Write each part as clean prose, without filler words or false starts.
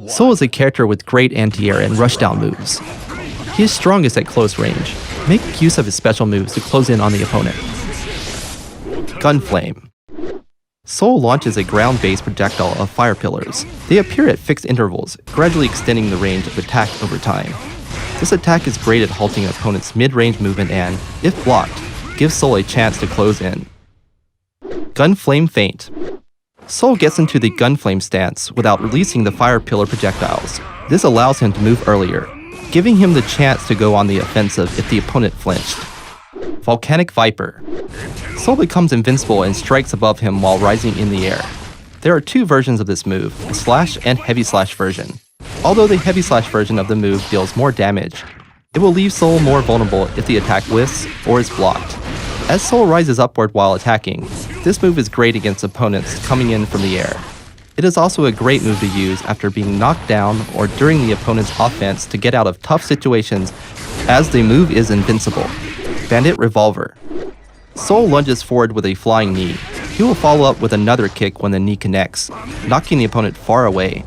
Soul is a character with great anti-air and rushdown moves. He is strongest at close range. Make use of his special moves to close in on the opponent. Gunflame. Soul launches a ground-based projectile of fire pillars. They appear at fixed intervals, gradually extending the range of attack over time. This attack is great at halting an opponent's mid-range movement and, if blocked, gives Soul a chance to close in. Gunflame Feint. Soul gets into the Gunflame stance without releasing the fire pillar projectiles. This allows him to move earlier, giving him the chance to go on the offensive if the opponent flinched. Volcanic Viper. Soul becomes invincible and strikes above him while rising in the air. There are two versions of this move, a slash and heavy slash version. Although the heavy slash version of the move deals more damage, it will leave Soul more vulnerable if the attack whiffs or is blocked. As Soul rises upward while attacking, this move is great against opponents coming in from the air. It is also a great move to use after being knocked down or during the opponent's offense to get out of tough situations, as the move is invincible. Bandit Revolver. Soul lunges forward with a flying knee. He will follow up with another kick when the knee connects, knocking the opponent far away.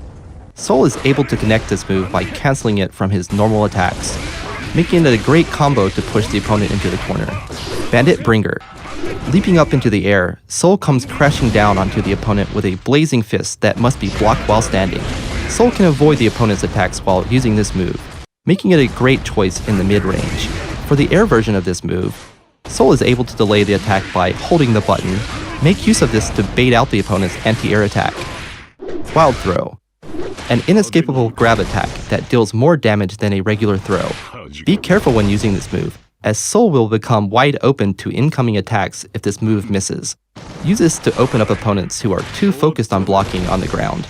Soul is able to connect this move by cancelling it from his normal attacks, making it a great combo to push the opponent into the corner. Bandit Bringer. Leaping up into the air, Soul comes crashing down onto the opponent with a blazing fist that must be blocked while standing. Soul can avoid the opponent's attacks while using this move, making it a great choice in the mid-range. For the air version of this move, Soul is able to delay the attack by holding the button. Make use of this to bait out the opponent's anti-air attack. Wild Throw. An inescapable grab attack that deals more damage than a regular throw. Be careful when using this move, as Soul will become wide open to incoming attacks if this move misses. Use this to open up opponents who are too focused on blocking on the ground.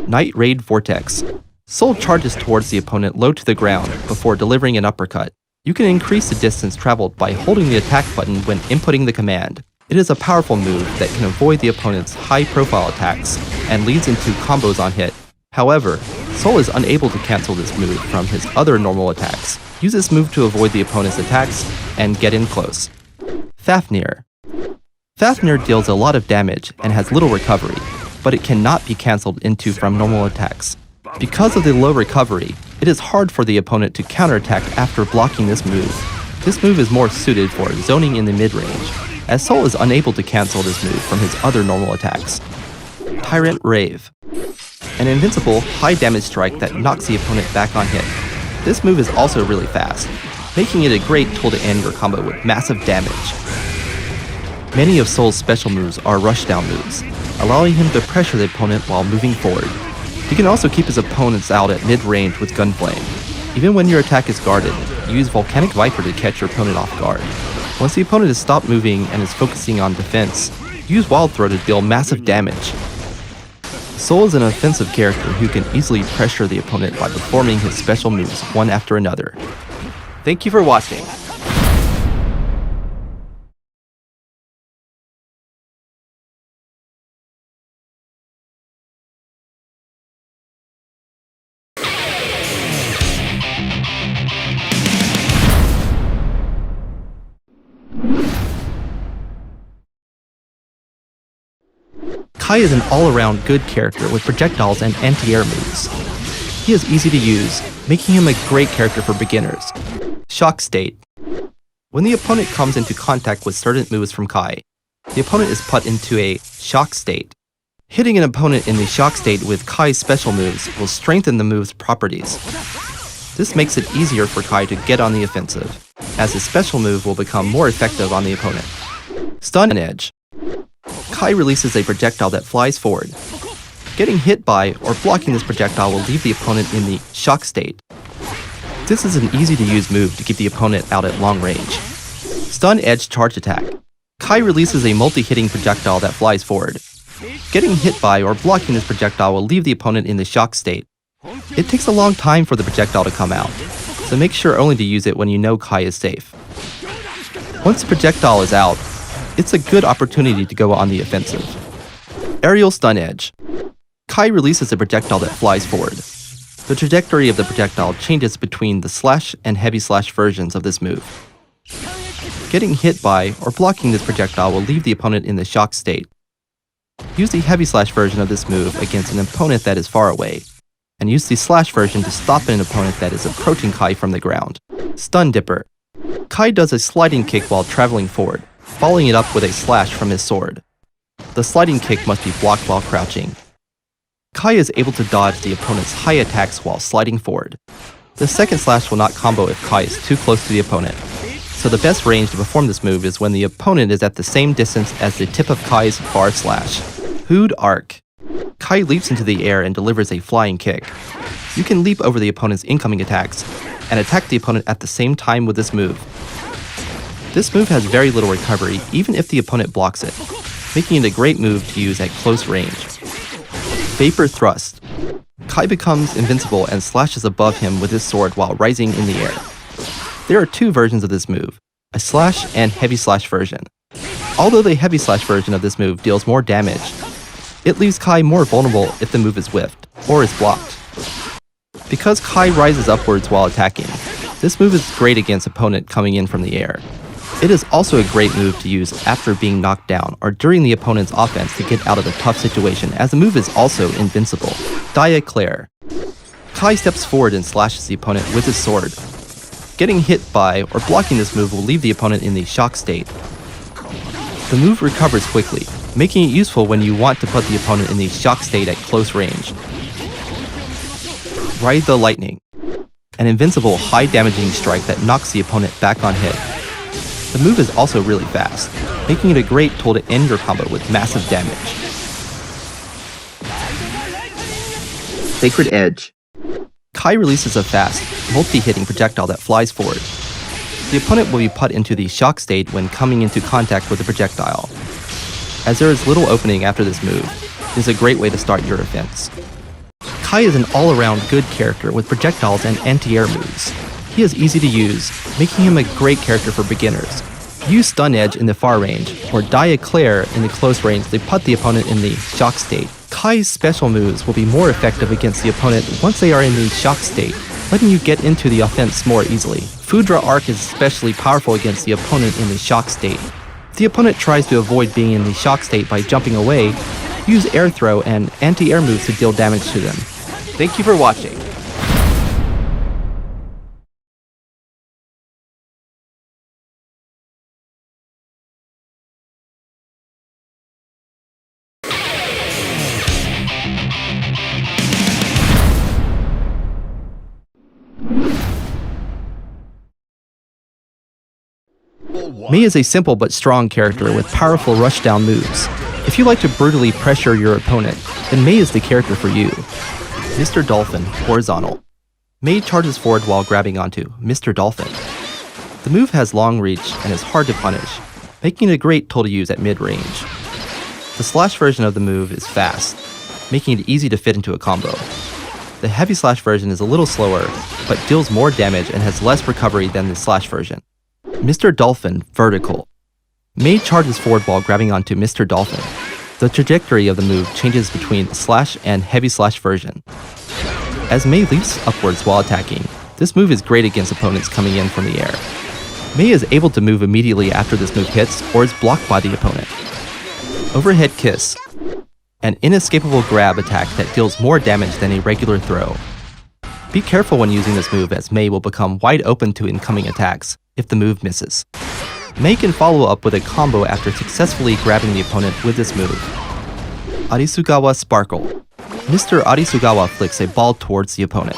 Night Raid Vortex. Soul charges towards the opponent low to the ground before delivering an uppercut. You can increase the distance traveled by holding the attack button when inputting the command. It is a powerful move that can avoid the opponent's high-profile attacks and leads into combos on hit. However, Soul is unable to cancel this move from his other normal attacks. Use this move to avoid the opponent's attacks and get in close. Fafnir. Fafnir deals a lot of damage and has little recovery, but it cannot be cancelled into from normal attacks. Because of the low recovery, it is hard for the opponent to counterattack after blocking this move. This move is more suited for zoning in the mid-range, as Soul is unable to cancel this move from his other normal attacks. Tyrant Rave. An invincible, high-damage strike that knocks the opponent back on hit. This move is also really fast, making it a great tool to end your combo with massive damage. Many of Soul's special moves are rushdown moves, allowing him to pressure the opponent while moving forward. He can also keep his opponents out at mid-range with Gunflame. Even when your attack is guarded, use Volcanic Viper to catch your opponent off guard. Once the opponent has stopped moving and is focusing on defense, use Wild Throw to deal massive damage. Soul is an offensive character who can easily pressure the opponent by performing his special moves one after another. Thank you for watching. Kai is an all-around good character with projectiles and anti-air moves. He is easy to use, making him a great character for beginners. Shock State. When the opponent comes into contact with certain moves from Kai, the opponent is put into a shock state. Hitting an opponent in the shock state with Kai's special moves will strengthen the move's properties. This makes it easier for Kai to get on the offensive, as his special move will become more effective on the opponent. Stun Edge. Kai releases a projectile that flies forward. Getting hit by or blocking this projectile will leave the opponent in the shock state. This is an easy to use move to keep the opponent out at long range. Stun Edge Charge Attack. Kai releases a multi-hitting projectile that flies forward. Getting hit by or blocking this projectile will leave the opponent in the shock state. It takes a long time for the projectile to come out, so make sure only to use it when you know Kai is safe. Once the projectile is out, it's a good opportunity to go on the offensive. Aerial Stun Edge. Kai releases a projectile that flies forward. The trajectory of the projectile changes between the slash and heavy slash versions of this move. Getting hit by or blocking this projectile will leave the opponent in the shock state. Use the heavy slash version of this move against an opponent that is far away. and use the slash version to stop an opponent that is approaching Kai from the ground. Stun Dipper. Kai does a sliding kick while traveling forward, following it up with a slash from his sword. The sliding kick must be blocked while crouching. Kai is able to dodge the opponent's high attacks while sliding forward. The second slash will not combo if Kai is too close to the opponent, so the best range to perform this move is when the opponent is at the same distance as the tip of Kai's far slash. Hood Arc. Kai leaps into the air and delivers a flying kick. You can leap over the opponent's incoming attacks, and attack the opponent at the same time with this move. This move has very little recovery even if the opponent blocks it, making it a great move to use at close range. Vapor Thrust. Kai becomes invincible and slashes above him with his sword while rising in the air. There are two versions of this move, a slash and heavy slash version. Although the heavy slash version of this move deals more damage, it leaves Kai more vulnerable if the move is whiffed, or is blocked. Because Kai rises upwards while attacking, this move is great against opponent coming in from the air. It is also a great move to use after being knocked down or during the opponent's offense to get out of a tough situation, as the move is also invincible. Eclair. Kai steps forward and slashes the opponent with his sword. Getting hit by or blocking this move will leave the opponent in the shock state. The move recovers quickly, making it useful when you want to put the opponent in the shock state at close range. Ride the Lightning. An invincible high damaging strike that knocks the opponent back on hit. The move is also really fast, making it a great tool to end your combo with massive damage. Sacred Edge. Kai releases a fast, multi-hitting projectile that flies forward. The opponent will be put into the shock state when coming into contact with the projectile. As there is little opening after this move, it is a great way to start your offense. Kai is an all-around good character with projectiles and anti-air moves. He is easy to use, making him a great character for beginners. Use Stun Edge in the far range, or Eclair in the close range to put the opponent in the shock state. Kai's special moves will be more effective against the opponent once they are in the shock state, letting you get into the offense more easily. Foudre Arc is especially powerful against the opponent in the shock state. If the opponent tries to avoid being in the shock state by jumping away, use air throw and anti-air moves to deal damage to them. Thank you for watching. Mei is a simple but strong character with powerful rushdown moves. If you like to brutally pressure your opponent, then Mei is the character for you. Mr. Dolphin, horizontal. Mei charges forward while grabbing onto Mr. Dolphin. The move has long reach and is hard to punish, making it a great tool to use at mid-range. The slash version of the move is fast, making it easy to fit into a combo. The heavy slash version is a little slower, but deals more damage and has less recovery than the slash version. Mr. Dolphin, vertical. Mei charges forward while grabbing onto Mr. Dolphin. The trajectory of the move changes between the slash and heavy slash version. As Mei leaps upwards while attacking, this move is great against opponents coming in from the air. Mei is able to move immediately after this move hits or is blocked by the opponent. Overhead Kiss. An inescapable grab attack that deals more damage than a regular throw. Be careful when using this move, as Mei will become wide open to incoming attacks if the move misses. Mei can follow up with a combo after successfully grabbing the opponent with this move. Arisugawa Sparkle. Mr. Arisugawa flicks a ball towards the opponent.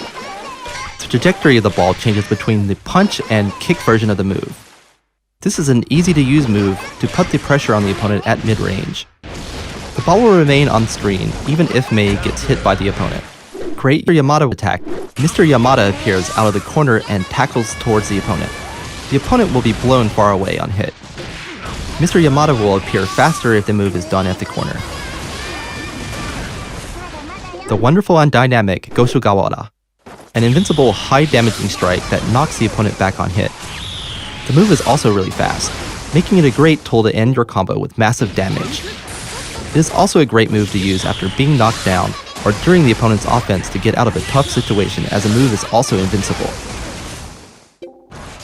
The trajectory of the ball changes between the punch and kick version of the move. This is an easy to use move to put the pressure on the opponent at mid-range. The ball will remain on the screen even if Mei gets hit by the opponent. Great Yamada attack. Mr. Yamada appears out of the corner and tackles towards the opponent. The opponent will be blown far away on hit. Mr. Yamada will appear faster if the move is done at the corner. The wonderful and dynamic Goshugawara. An invincible high damaging strike that knocks the opponent back on hit. The move is also really fast, making it a great tool to end your combo with massive damage. It is also a great move to use after being knocked down or during the opponent's offense to get out of a tough situation, as the move is also invincible.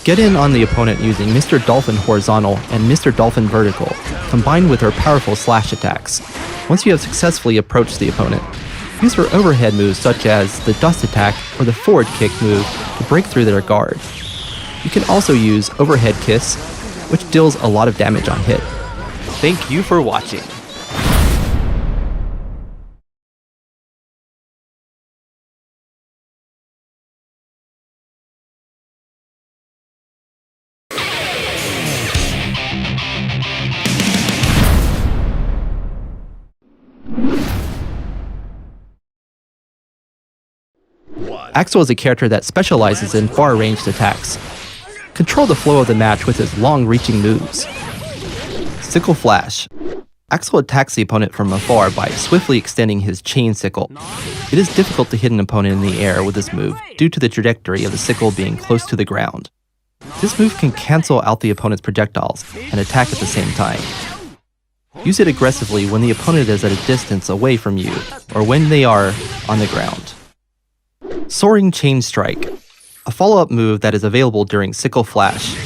Get in on the opponent using Mr. Dolphin horizontal and Mr. Dolphin vertical, combined with her powerful slash attacks. Once you have successfully approached the opponent, Use for overhead moves such as the dust attack or the forward kick move to break through their guard. You can also use overhead kiss, which deals a lot of damage on hit. Thank you for watching. Axel is a character that specializes in far-ranged attacks. Control the flow of the match with his long-reaching moves. Sickle Flash. Axel attacks the opponent from afar by swiftly extending his chain sickle. It is difficult to hit an opponent in the air with this move due to the trajectory of the sickle being close to the ground. This move can cancel out the opponent's projectiles and attack at the same time. Use it aggressively when the opponent is at a distance away from you or when they are on the ground. Soaring Chain Strike, a follow-up move that is available during Sickle Flash.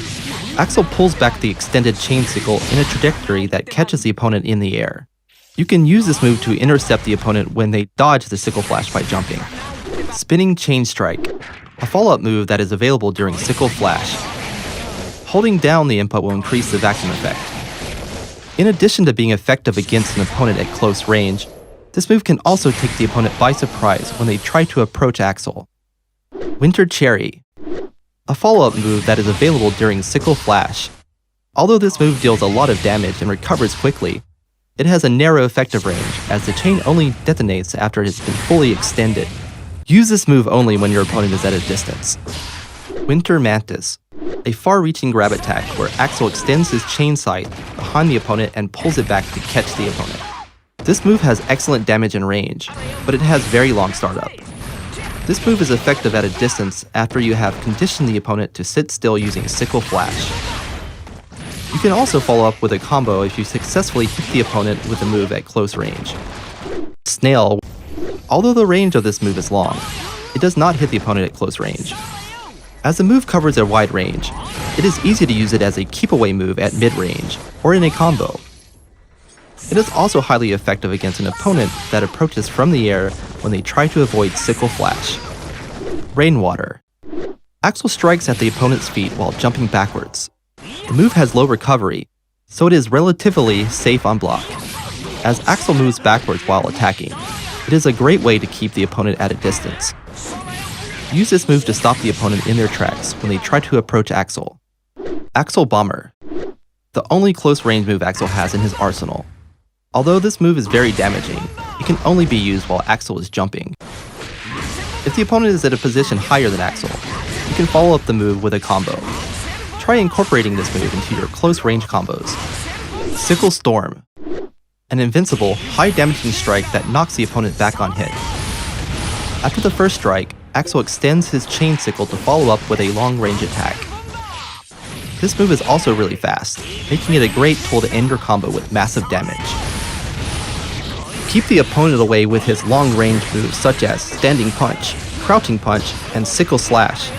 Axel pulls back the extended chain sickle in a trajectory that catches the opponent in the air. You can use this move to intercept the opponent when they dodge the Sickle Flash by jumping. Spinning Chain Strike, a follow-up move that is available during Sickle Flash. Holding down the input will increase the vacuum effect. In addition to being effective against an opponent at close range, this move can also take the opponent by surprise when they try to approach Axel. Winter Cherry, a follow-up move that is available during Sickle Flash. Although this move deals a lot of damage and recovers quickly, it has a narrow effective range as the chain only detonates after it has been fully extended. Use this move only when your opponent is at a distance. Winter Mantis, a far-reaching grab attack where Axel extends his chain sight behind the opponent and pulls it back to catch the opponent. This move has excellent damage and range, but it has very long startup. This move is effective at a distance after you have conditioned the opponent to sit still using Sickle Flash. You can also follow up with a combo if you successfully hit the opponent with the move at close range. Snail. Although the range of this move is long, it does not hit the opponent at close range. As the move covers a wide range, it is easy to use it as a keep-away move at mid-range or in a combo. It is also highly effective against an opponent that approaches from the air when they try to avoid Sickle Flash. Rainwater. Axel strikes at the opponent's feet while jumping backwards. The move has low recovery, so it is relatively safe on block. As Axel moves backwards while attacking, it is a great way to keep the opponent at a distance. Use this move to stop the opponent in their tracks when they try to approach Axel. Axel Bomber. The only close range move Axel has in his arsenal. Although this move is very damaging, it can only be used while Axel is jumping. If the opponent is at a position higher than Axel, you can follow up the move with a combo. Try incorporating this move into your close range combos. Sickle Storm. An invincible, high damaging strike that knocks the opponent back on hit. After the first strike, Axel extends his chain sickle to follow up with a long range attack. This move is also really fast, making it a great tool to end your combo with massive damage. Keep the opponent away with his long-range moves such as Standing Punch, Crouching Punch, and Sickle Slash.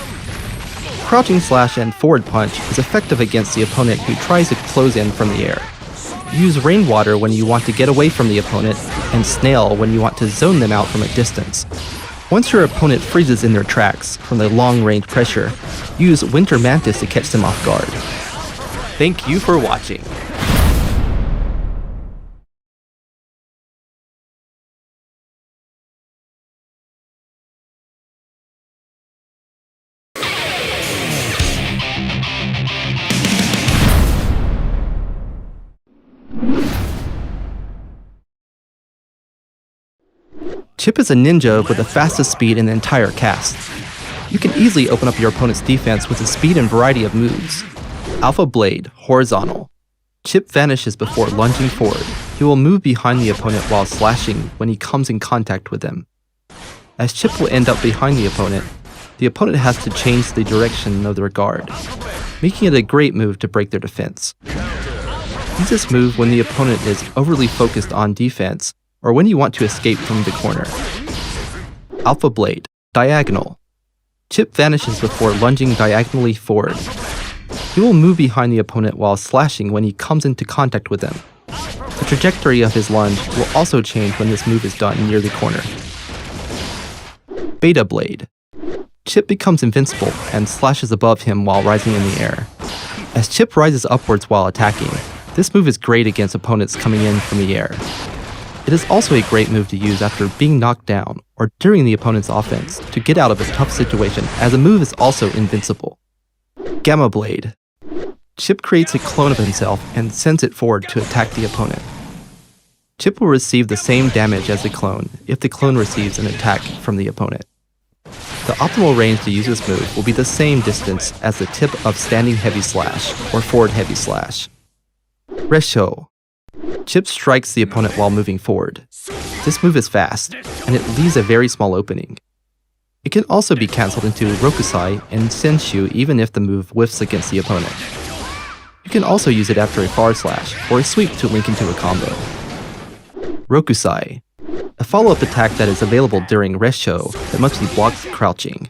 Crouching Slash and Forward Punch is effective against the opponent who tries to close in from the air. Use Rainwater when you want to get away from the opponent, and Snail when you want to zone them out from a distance. Once your opponent freezes in their tracks from the long-range pressure, use Winter Mantis to catch them off guard. Thank you for watching. Chip is a ninja with the fastest speed in the entire cast. You can easily open up your opponent's defense with the speed and variety of moves. Alpha Blade, Horizontal. Chip vanishes before lunging forward. He will move behind the opponent while slashing when he comes in contact with them. As Chip will end up behind the opponent has to change the direction of their guard, making it a great move to break their defense. Use this move when the opponent is overly focused on defense or when you want to escape from the corner. Alpha Blade, Diagonal. Chip vanishes before lunging diagonally forward. He will move behind the opponent while slashing when he comes into contact with them. The trajectory of his lunge will also change when this move is done near the corner. Beta Blade. Chip becomes invincible and slashes above him while rising in the air. As Chip rises upwards while attacking, this move is great against opponents coming in from the air. It is also a great move to use after being knocked down or during the opponent's offense to get out of a tough situation, as the move is also invincible. Gamma Blade. Chip creates a clone of himself and sends it forward to attack the opponent. Chip will receive the same damage as the clone if the clone receives an attack from the opponent. The optimal range to use this move will be the same distance as the tip of standing heavy slash or forward heavy slash. Resho. Chip strikes the opponent while moving forward. This move is fast, and it leaves a very small opening. It can also be cancelled into Rokusai and Senshu even if the move whiffs against the opponent. You can also use it after a far slash or a sweep to link into a combo. Rokusai. A follow-up attack that is available during Resho that must be blocked crouching.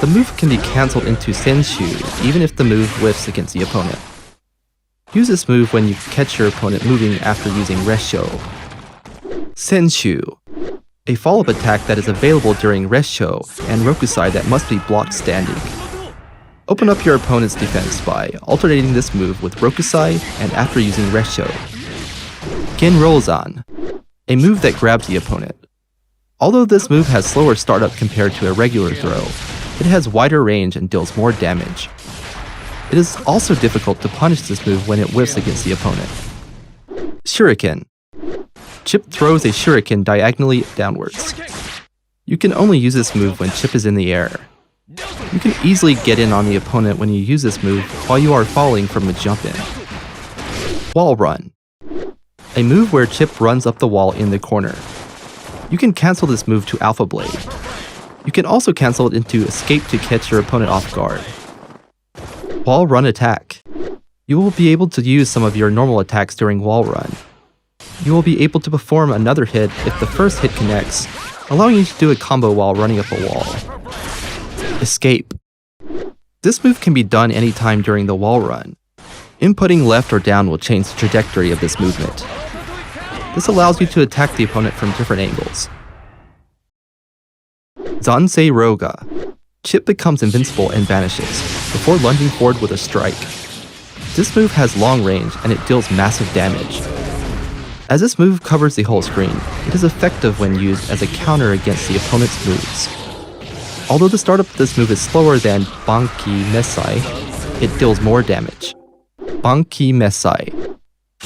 The move can be cancelled into Senshu even if the move whiffs against the opponent. Use this move when you catch your opponent moving after using Resho. Senshu. A follow-up attack that is available during Resho and Rokusai that must be blocked standing. Open up your opponent's defense by alternating this move with Rokusai and after using Resho. Genrolzan. A move that grabs the opponent. Although this move has slower startup compared to a regular throw, it has wider range and deals more damage. It is also difficult to punish this move when it whiffs against the opponent. Shuriken. Chip throws a shuriken diagonally downwards. You can only use this move when Chip is in the air. You can easily get in on the opponent when you use this move while you are falling from a jump in. Wall Run. A move where Chip runs up the wall in the corner. You can cancel this move to Alpha Blade. You can also cancel it into Escape to catch your opponent off guard. Wall Run Attack. You will be able to use some of your normal attacks during Wall Run. You will be able to perform another hit if the first hit connects, allowing you to do a combo while running up a wall. Escape. This move can be done anytime during the wall run. Inputting left or down will change the trajectory of this movement. This allows you to attack the opponent from different angles. Zansei Roga. Chip becomes invincible and vanishes, before lunging forward with a strike. This move has long range and it deals massive damage. As this move covers the whole screen, it is effective when used as a counter against the opponent's moves. Although the startup of this move is slower than Banki Messai, it deals more damage. Banki Messai.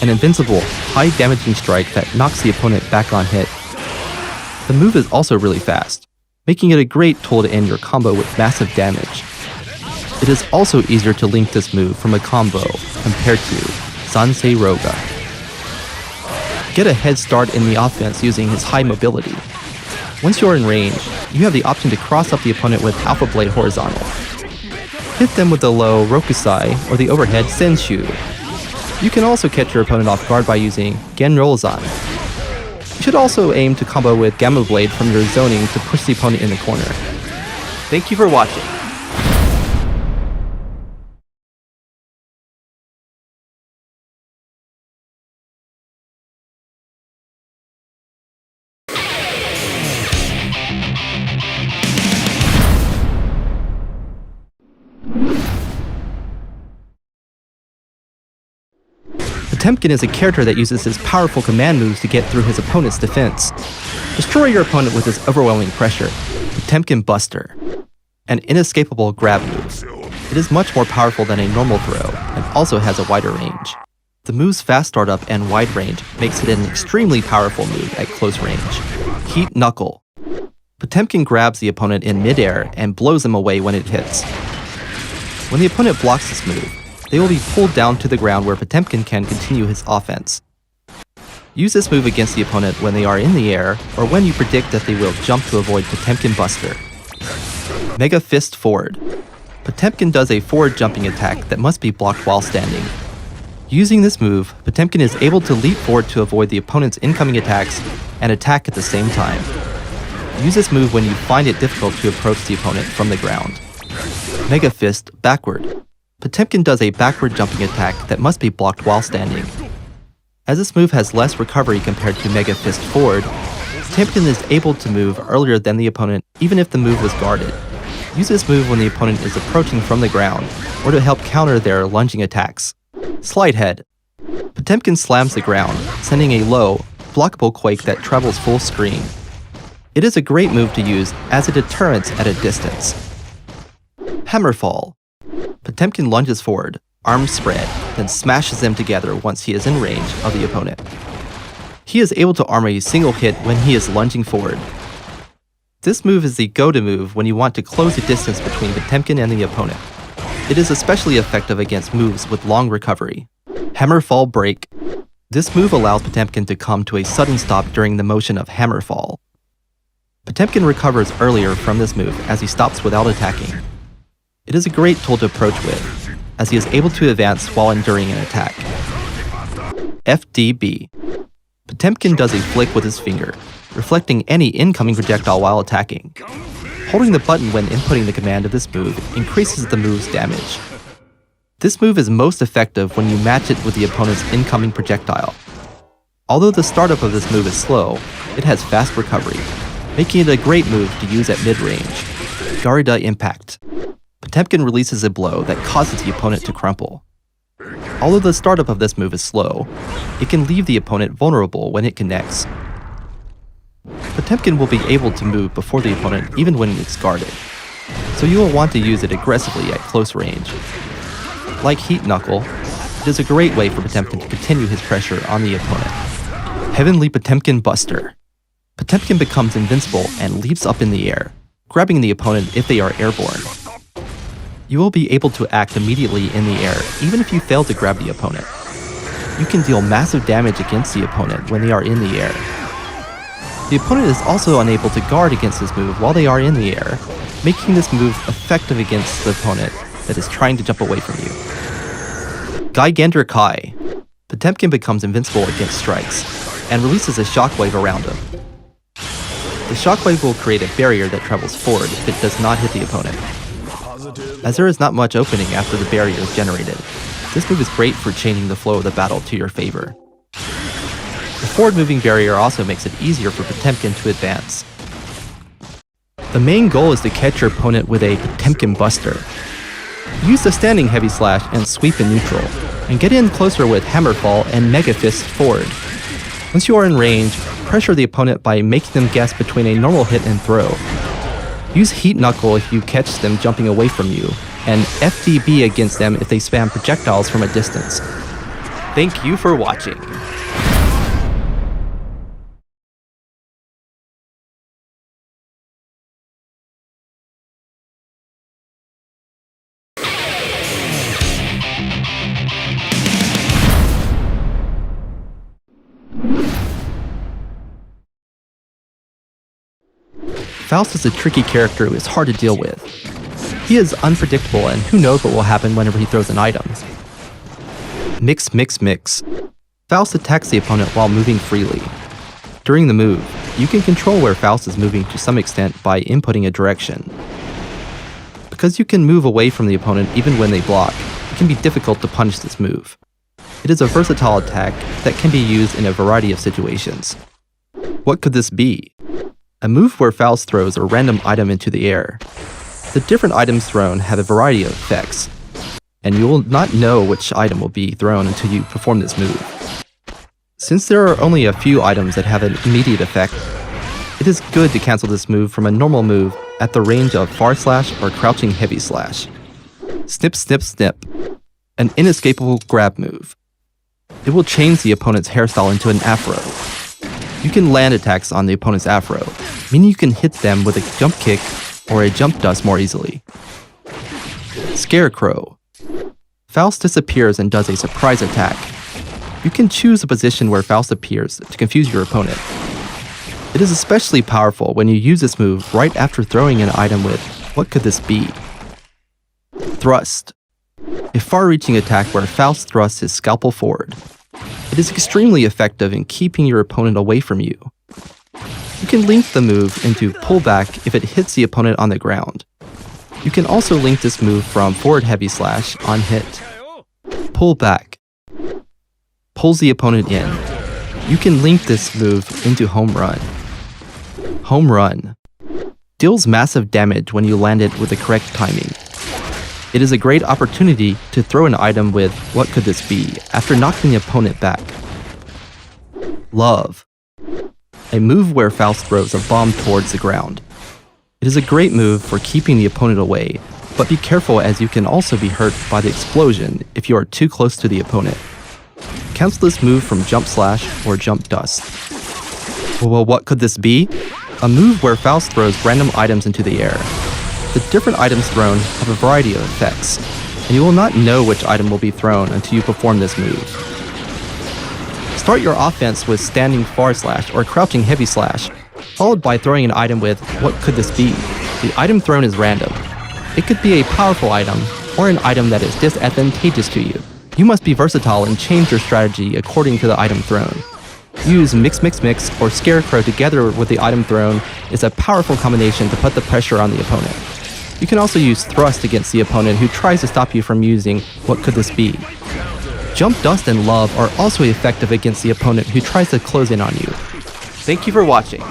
An invincible, high-damaging strike that knocks the opponent back on hit. The move is also really fast, making it a great tool to end your combo with massive damage. It is also easier to link this move from a combo compared to Zansei Roga. Get a head start in the offense using his high mobility. Once you're in range, you have the option to cross up the opponent with Alpha Blade horizontal. Hit them with the low Rokusai or the overhead Senshu. You can also catch your opponent off guard by using Genrolzan. You should also aim to combo with Gamma Blade from your zoning to push the opponent in the corner. Thank you for watching. Potemkin is a character that uses his powerful command moves to get through his opponent's defense. Destroy your opponent with his overwhelming pressure. Potemkin Buster. An inescapable grab move. It is much more powerful than a normal throw, and also has a wider range. The move's fast startup and wide range makes it an extremely powerful move at close range. Heat Knuckle. Potemkin grabs the opponent in midair and blows them away when it hits. When the opponent blocks this move, they will be pulled down to the ground where Potemkin can continue his offense. Use this move against the opponent when they are in the air, or when you predict that they will jump to avoid Potemkin Buster. Mega Fist Forward. Potemkin does a forward jumping attack that must be blocked while standing. Using this move, Potemkin is able to leap forward to avoid the opponent's incoming attacks and attack at the same time. Use this move when you find it difficult to approach the opponent from the ground. Mega Fist Backward. Potemkin does a backward jumping attack that must be blocked while standing. As this move has less recovery compared to Mega Fist Forward, Potemkin is able to move earlier than the opponent even if the move was guarded. Use this move when the opponent is approaching from the ground, or to help counter their lunging attacks. Slide head. Potemkin slams the ground, sending a low, blockable quake that travels full screen. It is a great move to use as a deterrent at a distance. Hammerfall. Potemkin lunges forward, arms spread, then smashes them together once he is in range of the opponent. He is able to arm a single hit when he is lunging forward. This move is the go-to move when you want to close the distance between Potemkin and the opponent. It is especially effective against moves with long recovery. Hammerfall break. This move allows Potemkin to come to a sudden stop during the motion of Hammerfall. Potemkin recovers earlier from this move as he stops without attacking. It is a great tool to approach with, as he is able to advance while enduring an attack. FDB. Potemkin does a flick with his finger, reflecting any incoming projectile while attacking. Holding the button when inputting the command of this move increases the move's damage. This move is most effective when you match it with the opponent's incoming projectile. Although the startup of this move is slow, it has fast recovery, making it a great move to use at mid-range. Garida Impact. Potemkin releases a blow that causes the opponent to crumple. Although the startup of this move is slow, it can leave the opponent vulnerable when it connects. Potemkin will be able to move before the opponent even when it's guarded, so you will want to use it aggressively at close range. Like Heat Knuckle, it is a great way for Potemkin to continue his pressure on the opponent. Heavenly Potemkin Buster. Potemkin becomes invincible and leaps up in the air, grabbing the opponent if they are airborne. You will be able to act immediately in the air even if you fail to grab the opponent. You can deal massive damage against the opponent when they are in the air. The opponent is also unable to guard against this move while they are in the air, making this move effective against the opponent that is trying to jump away from you. Gigantor Kai. Potemkin becomes invincible against strikes, and releases a shockwave around him. The shockwave will create a barrier that travels forward if it does not hit the opponent. As there is not much opening after the barrier is generated, this move is great for changing the flow of the battle to your favor. The forward-moving barrier also makes it easier for Potemkin to advance. The main goal is to catch your opponent with a Potemkin Buster. Use the standing heavy slash and sweep in neutral, and get in closer with Hammerfall and Mega Fist forward. Once you are in range, pressure the opponent by making them guess between a normal hit and throw. Use Heat Knuckle if you catch them jumping away from you, and FDB against them if they spam projectiles from a distance. Thank you for watching. Faust is a tricky character who is hard to deal with. He is unpredictable and who knows what will happen whenever he throws an item. Mix, mix, mix. Faust attacks the opponent while moving freely. During the move, you can control where Faust is moving to some extent by inputting a direction. Because you can move away from the opponent even when they block, it can be difficult to punish this move. It is a versatile attack that can be used in a variety of situations. What could this be? A move where Faust throws a random item into the air. The different items thrown have a variety of effects, and you will not know which item will be thrown until you perform this move. Since there are only a few items that have an immediate effect, it is good to cancel this move from a normal move at the range of far slash or crouching heavy slash. Snip, snip, snip. An inescapable grab move. It will change the opponent's hairstyle into an afro. You can land attacks on the opponent's afro, meaning you can hit them with a jump kick or a jump dust more easily. Scarecrow. Faust disappears and does a surprise attack. You can choose a position where Faust appears to confuse your opponent. It is especially powerful when you use this move right after throwing an item with, what could this be? Thrust. A far-reaching attack where Faust thrusts his scalpel forward. It is extremely effective in keeping your opponent away from you. You can link the move into pullback if it hits the opponent on the ground. You can also link this move from forward heavy slash on hit. Pullback. Pulls the opponent in. You can link this move into home run. Home run. Deals massive damage when you land it with the correct timing. It is a great opportunity to throw an item with "What could this be?" after knocking the opponent back. Love. A move where Faust throws a bomb towards the ground. It is a great move for keeping the opponent away, but be careful as you can also be hurt by the explosion if you are too close to the opponent. Cancel this move from Jump Slash or Jump Dust. Well, what could this be? A move where Faust throws random items into the air. The different items thrown have a variety of effects, and you will not know which item will be thrown until you perform this move. Start your offense with standing far slash or crouching heavy slash, followed by throwing an item with "What could this be?" The item thrown is random. It could be a powerful item, or an item that is disadvantageous to you. You must be versatile and change your strategy according to the item thrown. Use Mix Mix Mix or Scarecrow together with the item thrown is a powerful combination to put the pressure on the opponent. You can also use Thrust against the opponent who tries to stop you from using "What could this be?" Jump Dust and Love are also effective against the opponent who tries to close in on you. Thank you for watching.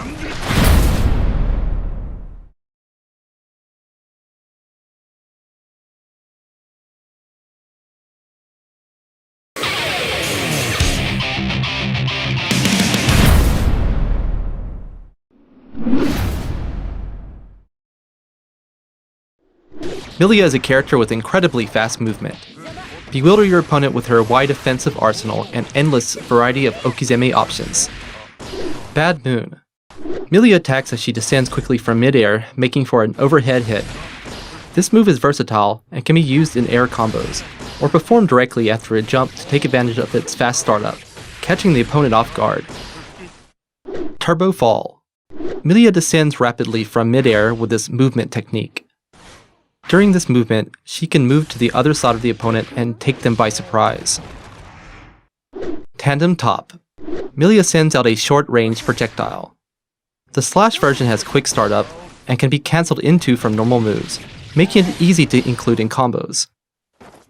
Milia is a character with incredibly fast movement. Bewilder your opponent with her wide offensive arsenal and endless variety of okizeme options. Bad Moon. Milia attacks as she descends quickly from mid-air, making for an overhead hit. This move is versatile and can be used in air combos, or performed directly after a jump to take advantage of its fast startup, catching the opponent off guard. Turbo Fall. Milia descends rapidly from mid-air with this movement technique. During this movement, she can move to the other side of the opponent and take them by surprise. Tandem Top. Milia sends out a short-range projectile. The Slash version has quick startup and can be cancelled into from normal moves, making it easy to include in combos.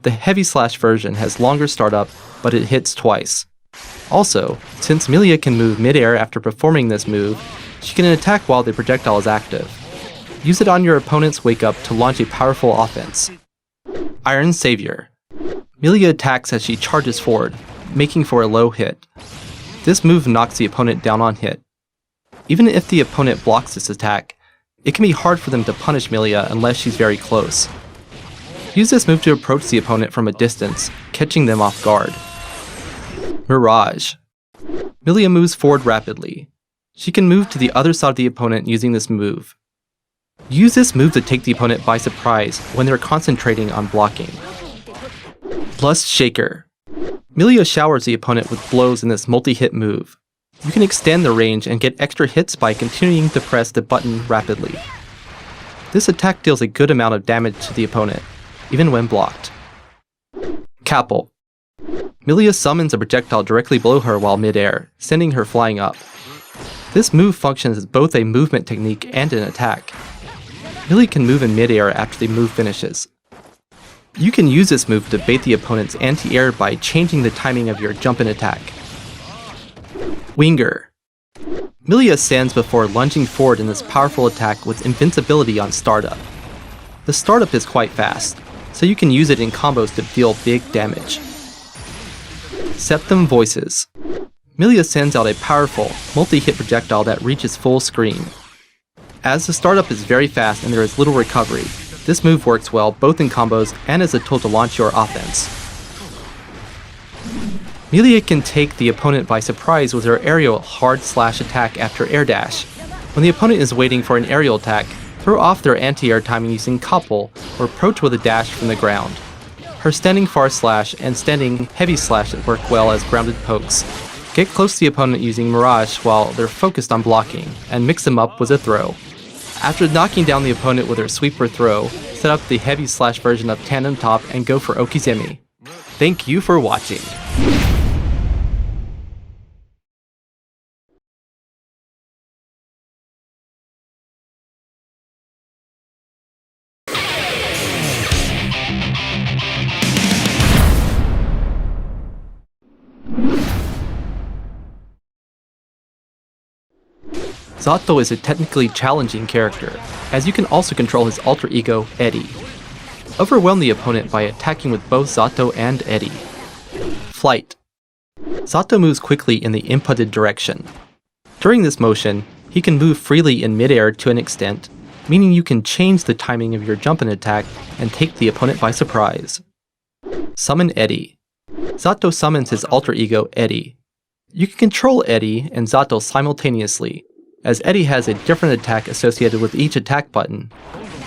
The Heavy Slash version has longer startup, but it hits twice. Also, since Milia can move mid-air after performing this move, she can attack while the projectile is active. Use it on your opponent's wake-up to launch a powerful offense. Iron Savior. Milia attacks as she charges forward, making for a low hit. This move knocks the opponent down on hit. Even if the opponent blocks this attack, it can be hard for them to punish Milia unless she's very close. Use this move to approach the opponent from a distance, catching them off guard. Mirage. Milia moves forward rapidly. She can move to the other side of the opponent using this move. Use this move to take the opponent by surprise when they're concentrating on blocking. Lust Shaker. Milia showers the opponent with blows in this multi-hit move. You can extend the range and get extra hits by continuing to press the button rapidly. This attack deals a good amount of damage to the opponent, even when blocked. Capel. Milia summons a projectile directly below her while mid-air, sending her flying up. This move functions as both a movement technique and an attack. Milia can move in mid-air after the move finishes. You can use this move to bait the opponent's anti-air by changing the timing of your jump and attack. Winger. Milia stands before lunging forward in this powerful attack with invincibility on startup. The startup is quite fast, so you can use it in combos to deal big damage. Septum Voices. Milia sends out a powerful, multi-hit projectile that reaches full screen. As the startup is very fast and there is little recovery, this move works well both in combos and as a tool to launch your offense. Milia can take the opponent by surprise with her aerial hard slash attack after air dash. When the opponent is waiting for an aerial attack, throw off their anti-air timing using couple or approach with a dash from the ground. Her standing far slash and standing heavy slash work well as grounded pokes. Get close to the opponent using Mirage while they're focused on blocking, and mix them up with a throw. After knocking down the opponent with her sweep or throw, set up the heavy slash version of Tandem Top and go for Okizeme. Thank you for watching. Zato is a technically challenging character, as you can also control his alter ego, Eddie. Overwhelm the opponent by attacking with both Zato and Eddie. Flight. Zato moves quickly in the inputted direction. During this motion, he can move freely in midair to an extent, meaning you can change the timing of your jump and attack and take the opponent by surprise. Summon Eddie. Zato summons his alter ego, Eddie. You can control Eddie and Zato simultaneously, as Eddie has a different attack associated with each attack button.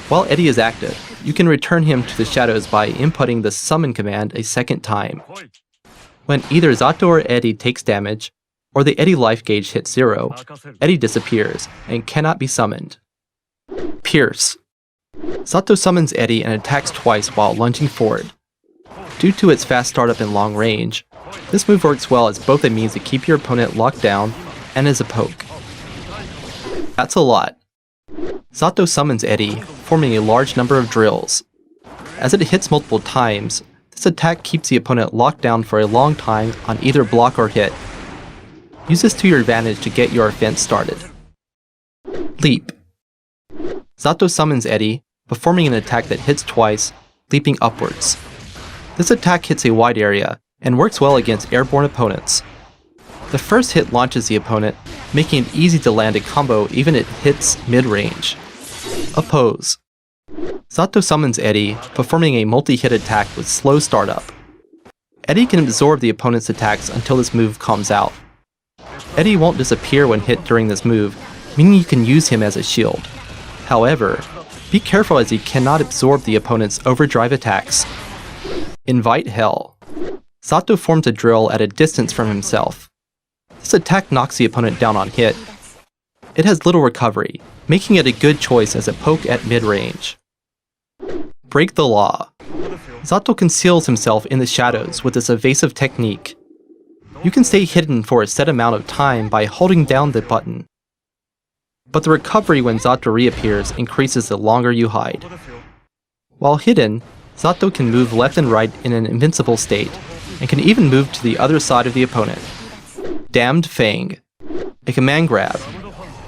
While Eddie is active, you can return him to the shadows by inputting the summon command a second time. When either Zato or Eddie takes damage, or the Eddie life gauge hits 0, Eddie disappears and cannot be summoned. Pierce. Zato summons Eddie and attacks twice while lunging forward. Due to its fast startup and long range, this move works well as both a means to keep your opponent locked down and as a poke. That's a lot. Zato summons Eddie, forming a large number of drills. As it hits multiple times, this attack keeps the opponent locked down for a long time on either block or hit. Use this to your advantage to get your offense started. Leap. Zato summons Eddie, performing an attack that hits twice, leaping upwards. This attack hits a wide area, and works well against airborne opponents. The first hit launches the opponent, making it easy to land a combo even if it hits mid-range. Oppose. Zato summons Eddie, performing a multi-hit attack with slow startup. Eddie can absorb the opponent's attacks until this move calms out. Eddie won't disappear when hit during this move, meaning you can use him as a shield. However, be careful as he cannot absorb the opponent's overdrive attacks. Invite Hell. Zato forms a drill at a distance from himself. This attack knocks the opponent down on hit. It has little recovery, making it a good choice as a poke at mid-range. Break the Law. Zato conceals himself in the shadows with this evasive technique. You can stay hidden for a set amount of time by holding down the button. But the recovery when Zato reappears increases the longer you hide. While hidden, Zato can move left and right in an invincible state, and can even move to the other side of the opponent. Damned Fang. A command grab.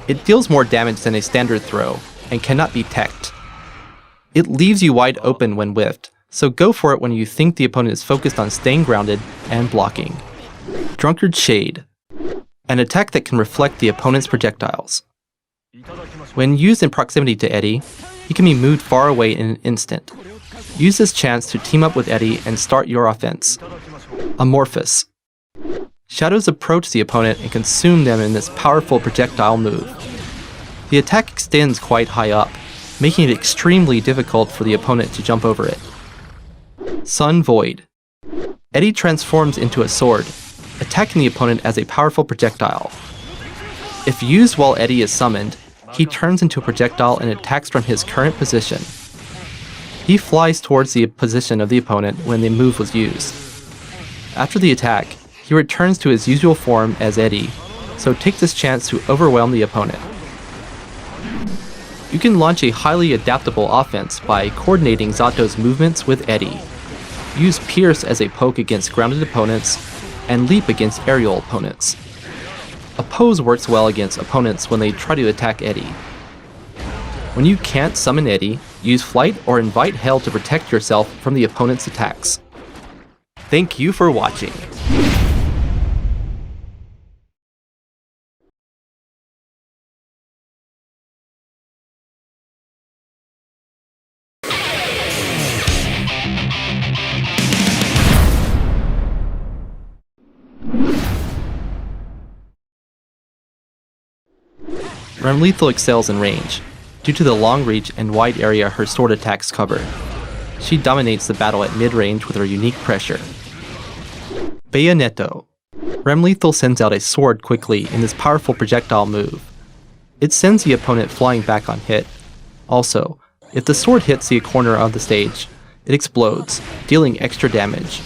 It deals more damage than a standard throw, and cannot be teched. It leaves you wide open when whiffed, so go for it when you think the opponent is focused on staying grounded and blocking. Drunkard Shade. An attack that can reflect the opponent's projectiles. When used in proximity to Eddie, he can be moved far away in an instant. Use this chance to team up with Eddie and start your offense. Amorphous. Shadows approach the opponent and consume them in this powerful projectile move. The attack extends quite high up, making it extremely difficult for the opponent to jump over it. Sun Void. Eddie transforms into a sword, attacking the opponent as a powerful projectile. If used while Eddie is summoned, he turns into a projectile and attacks from his current position. He flies towards the position of the opponent when the move was used. After the attack, he returns to his usual form as Eddie, so take this chance to overwhelm the opponent. You can launch a highly adaptable offense by coordinating Zato's movements with Eddie. Use Pierce as a poke against grounded opponents, and Leap against aerial opponents. Oppose works well against opponents when they try to attack Eddie. When you can't summon Eddie, use Flight or Invite Hell to protect yourself from the opponent's attacks. Thank you for watching. Lethal excels in range, due to the long reach and wide area her sword attacks cover. She dominates the battle at mid-range with her unique pressure. Bayonetto. Lethal sends out a sword quickly in this powerful projectile move. It sends the opponent flying back on hit. Also, if the sword hits the corner of the stage, it explodes, dealing extra damage.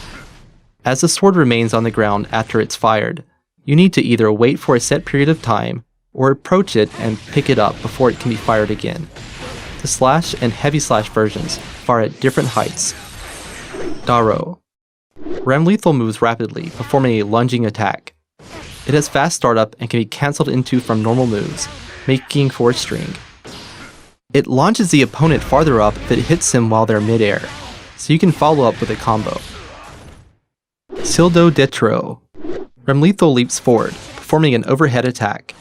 As the sword remains on the ground after it's fired, you need to either wait for a set period of time, or approach it and pick it up before it can be fired again. The slash and heavy slash versions fire at different heights. Daro. Lethal moves rapidly, performing a lunging attack. It has fast startup and can be cancelled into from normal moves, making 4 string. It launches the opponent farther up if it hits him while they're mid-air, so you can follow up with a combo. Sildo Detro. Remlethal leaps forward, performing an overhead attack.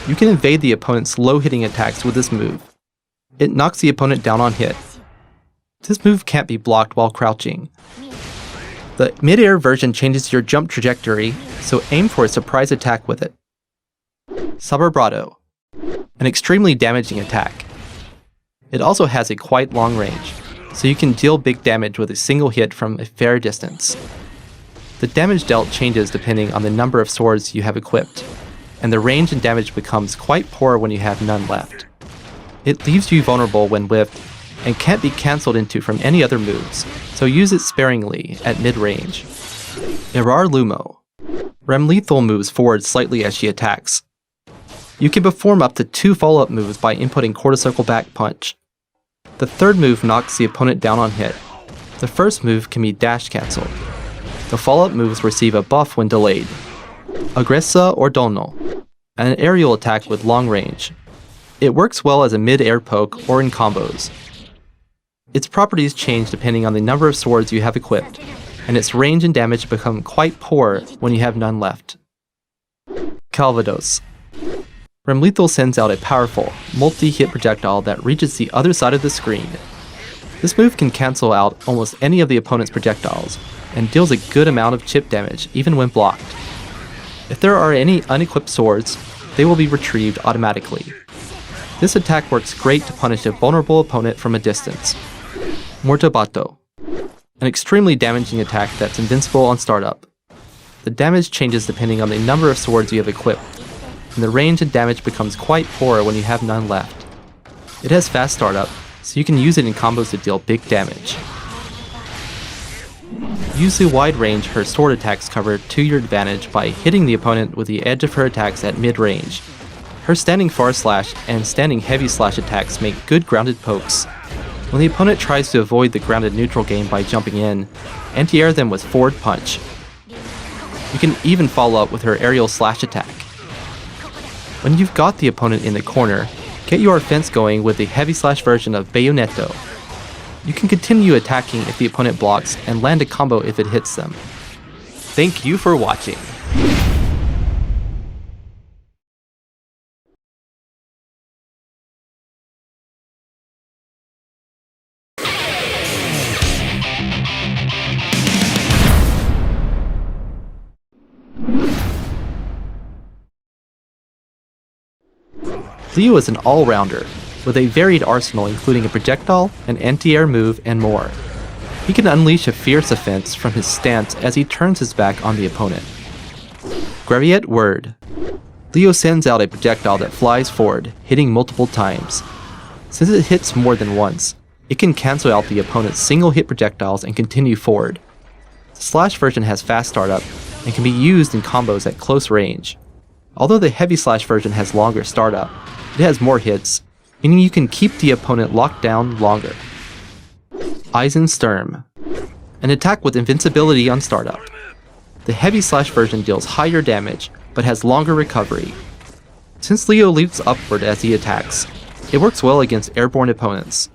You can evade the opponent's low-hitting attacks with this move. It knocks the opponent down on hit. This move can't be blocked while crouching. The mid-air version changes your jump trajectory, so aim for a surprise attack with it. Saberbrato. An extremely damaging attack. It also has a quite long range, so you can deal big damage with a single hit from a fair distance. The damage dealt changes depending on the number of swords you have equipped, and the range and damage becomes quite poor when you have none left. It leaves you vulnerable when whiffed, and can't be cancelled into from any other moves, so use it sparingly at mid-range. Irar Lumo. Remlethal moves forward slightly as she attacks. You can perform up to 2 follow-up moves by inputting Quarter-Circle Back Punch. The third move knocks the opponent down on hit. The first move can be dash cancelled. The follow-up moves receive a buff when delayed. Aggressa or Dono. An aerial attack with long range. It works well as a mid-air poke or in combos. Its properties change depending on the number of swords you have equipped, and its range and damage become quite poor when you have none left. Calvados. Remlethal sends out a powerful, multi-hit projectile that reaches the other side of the screen. This move can cancel out almost any of the opponent's projectiles, and deals a good amount of chip damage even when blocked. If there are any unequipped swords, they will be retrieved automatically. This attack works great to punish a vulnerable opponent from a distance. Mortabato. An extremely damaging attack that's invincible on startup. The damage changes depending on the number of swords you have equipped, and the range and damage becomes quite poor when you have none left. It has fast startup, so you can use it in combos to deal big damage. Use the wide range her sword attacks cover to your advantage by hitting the opponent with the edge of her attacks at mid-range. Her standing far slash and standing heavy slash attacks make good grounded pokes. When the opponent tries to avoid the grounded neutral game by jumping in, anti-air them with forward punch. You can even follow up with her aerial slash attack. When you've got the opponent in the corner, get your offense going with the heavy slash version of Bayonetto. You can continue attacking if the opponent blocks and land a combo if it hits them. Thank you for watching. Leo is an all-rounder, with a varied arsenal including a projectile, an anti-air move, and more. He can unleash a fierce offense from his stance as he turns his back on the opponent. Graviet Word. Leo sends out a projectile that flies forward, hitting multiple times. Since it hits more than once, it can cancel out the opponent's single-hit projectiles and continue forward. The slash version has fast startup, and can be used in combos at close range. Although the heavy slash version has longer startup, it has more hits, meaning you can keep the opponent locked down longer. Eisensturm. An attack with invincibility on startup. The heavy slash version deals higher damage, but has longer recovery. Since Leo leaps upward as he attacks, it works well against airborne opponents.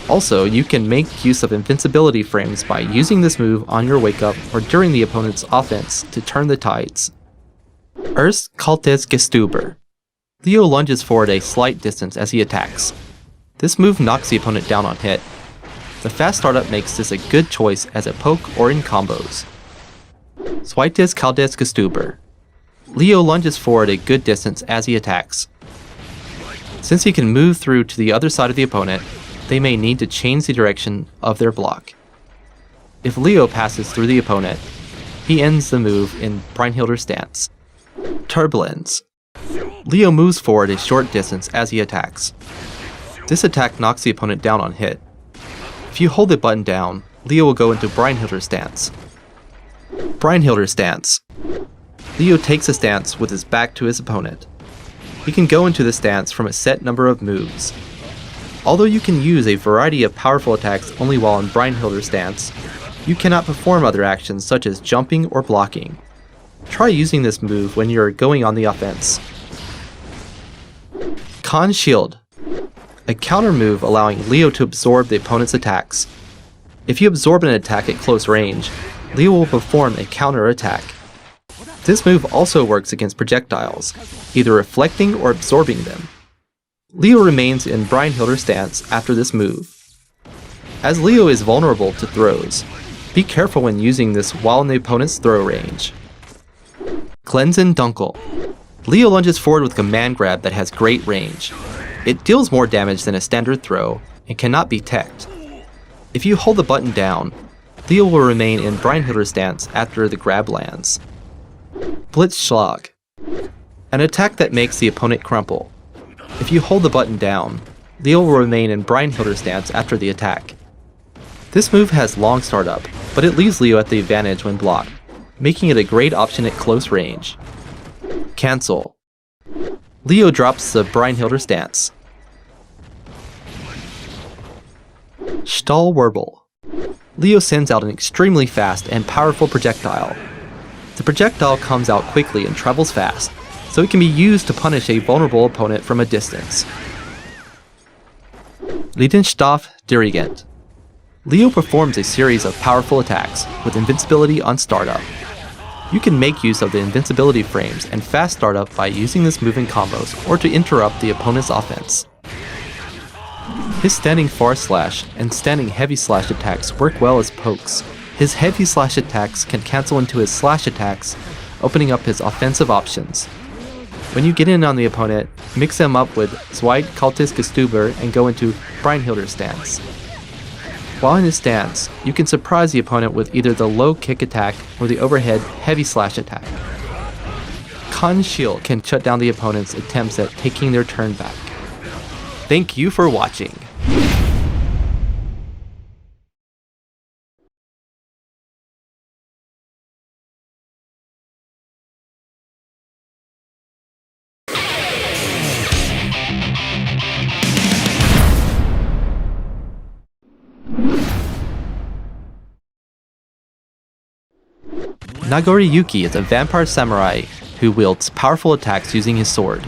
Also, you can make use of invincibility frames by using this move on your wake up or during the opponent's offense to turn the tides. Erst Kaltes Gestuber. Leo lunges forward a slight distance as he attacks. This move knocks the opponent down on hit. The fast startup makes this a good choice as a poke or in combos. Zweites Kaltes Gestuber. Leo lunges forward a good distance as he attacks. Since he can move through to the other side of the opponent, they may need to change the direction of their block. If Leo passes through the opponent, he ends the move in Brynhildr stance. Turbulence. Leo moves forward a short distance as he attacks. This attack knocks the opponent down on hit. If you hold the button down, Leo will go into Brynhildr stance. Brynhildr stance. Leo takes a stance with his back to his opponent. He can go into the stance from a set number of moves. Although you can use a variety of powerful attacks only while in Brynhildr stance, you cannot perform other actions such as jumping or blocking. Try using this move when you are going on the offense. Con Shield, a counter move allowing Leo to absorb the opponent's attacks. If you absorb an attack at close range, Leo will perform a counter attack. This move also works against projectiles, either reflecting or absorbing them. Leo remains in Brynhildr stance after this move. As Leo is vulnerable to throws, be careful when using this while in the opponent's throw range. Cleansin' Dunkel. Leo lunges forward with command grab that has great range. It deals more damage than a standard throw and cannot be teched. If you hold the button down, Leo will remain in Brynhildr stance after the grab lands. Blitzschlag, an attack that makes the opponent crumple. If you hold the button down, Leo will remain in Brynhildr stance after the attack. This move has long startup, but it leaves Leo at the advantage when blocked, making it a great option at close range. Cancel. Leo drops the Brynhildr stance. Stahlwirbel. Leo sends out an extremely fast and powerful projectile. The projectile comes out quickly and travels fast, so it can be used to punish a vulnerable opponent from a distance. Leidenstoff Dirigent. Leo performs a series of powerful attacks with invincibility on startup. You can make use of the invincibility frames and fast startup by using this move in combos or to interrupt the opponent's offense. His standing far slash and standing heavy slash attacks work well as pokes. His heavy slash attacks can cancel into his slash attacks, opening up his offensive options. When you get in on the opponent, mix them up with Zweit Kultis Gestuber and go into Brynhildr stance. While in his stance, you can surprise the opponent with either the low kick attack or the overhead heavy slash attack. Con Shield can shut down the opponent's attempts at taking their turn back. Thank you for watching. Nagoriyuki is a vampire samurai who wields powerful attacks using his sword.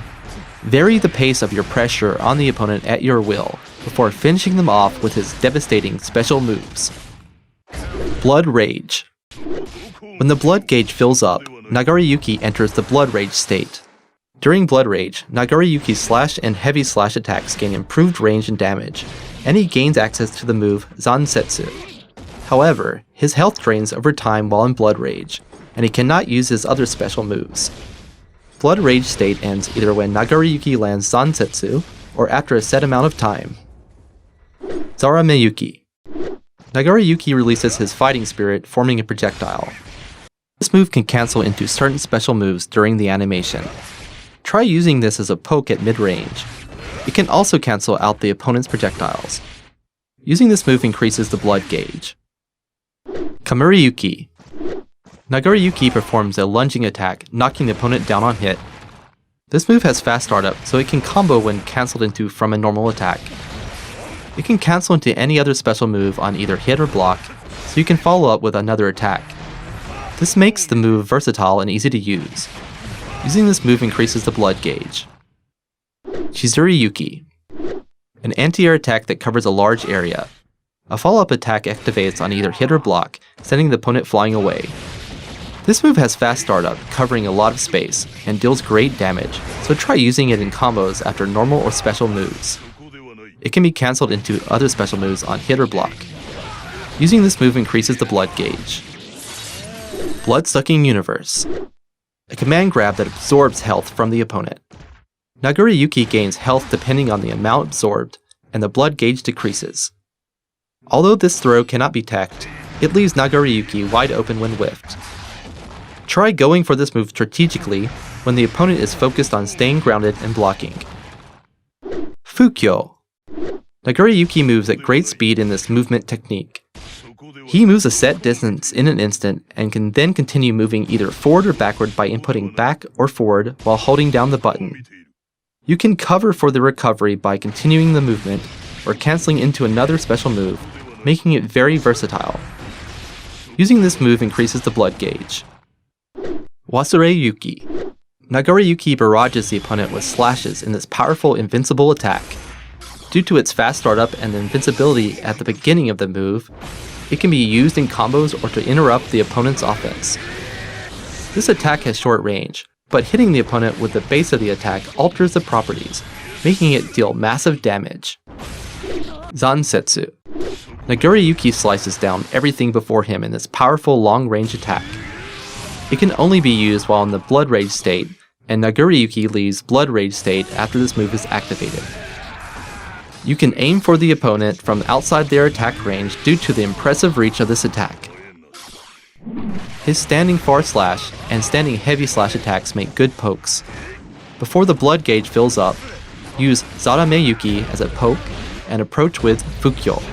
Vary the pace of your pressure on the opponent at your will before finishing them off with his devastating special moves. Blood Rage. When the blood gauge fills up, Nagoriyuki enters the Blood Rage state. During Blood Rage, Nagoriyuki's slash and heavy slash attacks gain improved range and damage, and he gains access to the move Zansetsu. However, his health drains over time while in Blood Rage, and he cannot use his other special moves. Blood Rage state ends either when Nagoriyuki lands Zansetsu, or after a set amount of time. Zara Miyuki. Nagoriyuki releases his fighting spirit, forming a projectile. This move can cancel into certain special moves during the animation. Try using this as a poke at mid-range. It can also cancel out the opponent's projectiles. Using this move increases the blood gauge. Kamuriyuki. Nagoriyuki performs a lunging attack, knocking the opponent down on hit. This move has fast startup, so it can combo when cancelled into from a normal attack. It can cancel into any other special move on either hit or block, so you can follow up with another attack. This makes the move versatile and easy to use. Using this move increases the blood gauge. Chizuriyuki. An anti-air attack that covers a large area. A follow-up attack activates on either hit or block, sending the opponent flying away. This move has fast startup, covering a lot of space, and deals great damage, so try using it in combos after normal or special moves. It can be cancelled into other special moves on hit or block. Using this move increases the blood gauge. Blood-Sucking Universe. A command grab that absorbs health from the opponent. Nagoriyuki gains health depending on the amount absorbed, and the blood gauge decreases. Although this throw cannot be teched, it leaves Nagoriyuki wide open when whiffed. Try going for this move strategically when the opponent is focused on staying grounded and blocking. Fukyo. Nagoriyuki moves at great speed in this movement technique. He moves a set distance in an instant and can then continue moving either forward or backward by inputting back or forward while holding down the button. You can cover for the recovery by continuing the movement or cancelling into another special move, making it very versatile. Using this move increases the blood gauge. Wasurei Yuki. Nagoriyuki barrages the opponent with slashes in this powerful invincible attack. Due to its fast startup and invincibility at the beginning of the move, it can be used in combos or to interrupt the opponent's offense. This attack has short range, but hitting the opponent with the base of the attack alters the properties, making it deal massive damage. Zansetsu. Nagoriyuki slices down everything before him in this powerful long-range attack. It can only be used while in the Blood Rage state, and Nagoriyuki leaves Blood Rage state after this move is activated. You can aim for the opponent from outside their attack range due to the impressive reach of this attack. His standing far slash and standing heavy slash attacks make good pokes. Before the blood gauge fills up, use Zarameyuki as a poke and approach with Fukyo.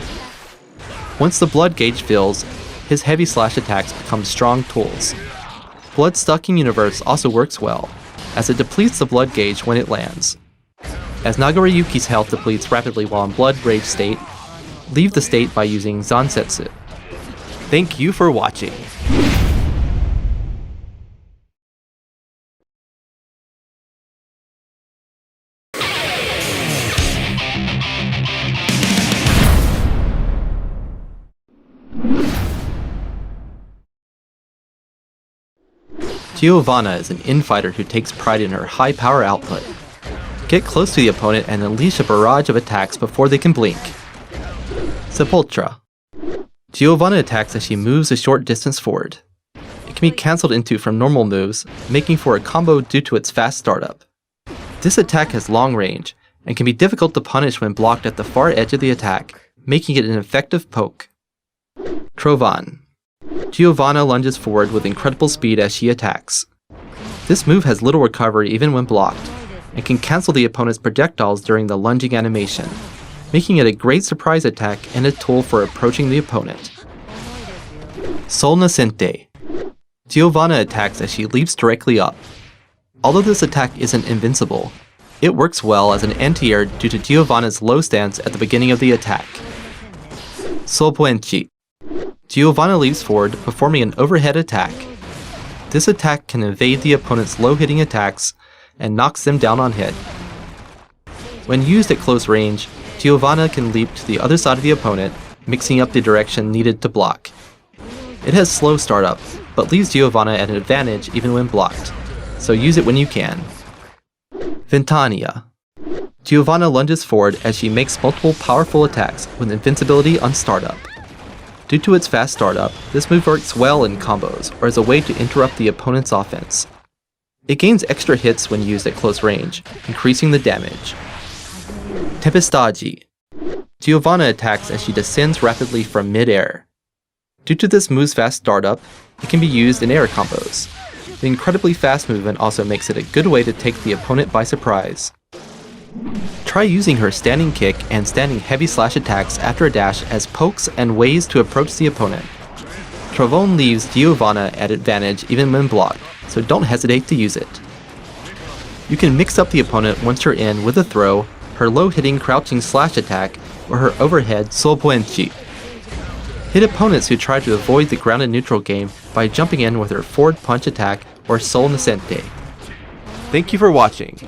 Once the blood gauge fills, his heavy slash attacks become strong tools. Blood Sucking Universe also works well, as it depletes the blood gauge when it lands. As Nagoriyuki's health depletes rapidly while in Blood Rage state, leave the state by using Zansetsu. Thank you for watching. Giovanna is an infighter who takes pride in her high power output. Get close to the opponent and unleash a barrage of attacks before they can blink. Sepultura. Giovanna attacks as she moves a short distance forward. It can be cancelled into from normal moves, making for a combo due to its fast startup. This attack has long range, and can be difficult to punish when blocked at the far edge of the attack, making it an effective poke. Trovan. Giovanna lunges forward with incredible speed as she attacks. This move has little recovery even when blocked, and can cancel the opponent's projectiles during the lunging animation, making it a great surprise attack and a tool for approaching the opponent. Sol Nascente. Giovanna attacks as she leaps directly up. Although this attack isn't invincible, it works well as an anti-air due to Giovanna's low stance at the beginning of the attack. Sol Puenchi. Giovanna leaps forward, performing an overhead attack. This attack can evade the opponent's low-hitting attacks and knocks them down on hit. When used at close range, Giovanna can leap to the other side of the opponent, mixing up the direction needed to block. It has slow startup, but leaves Giovanna at an advantage even when blocked, so use it when you can. Ventania. Giovanna lunges forward as she makes multiple powerful attacks with invincibility on startup. Due to its fast startup, this move works well in combos or as a way to interrupt the opponent's offense. It gains extra hits when used at close range, increasing the damage. Tempestagi. Giovanna attacks as she descends rapidly from mid-air. Due to this move's fast startup, it can be used in air combos. The incredibly fast movement also makes it a good way to take the opponent by surprise. Try using her standing kick and standing heavy slash attacks after a dash as pokes and ways to approach the opponent. Trovone leaves Giovanna at advantage even when blocked, so don't hesitate to use it. You can mix up the opponent once you're in with a throw, her low-hitting crouching slash attack, or her overhead Sol Puenchi. Hit opponents who try to avoid the grounded neutral game by jumping in with her forward punch attack or Sol Nascente. Thank you for watching.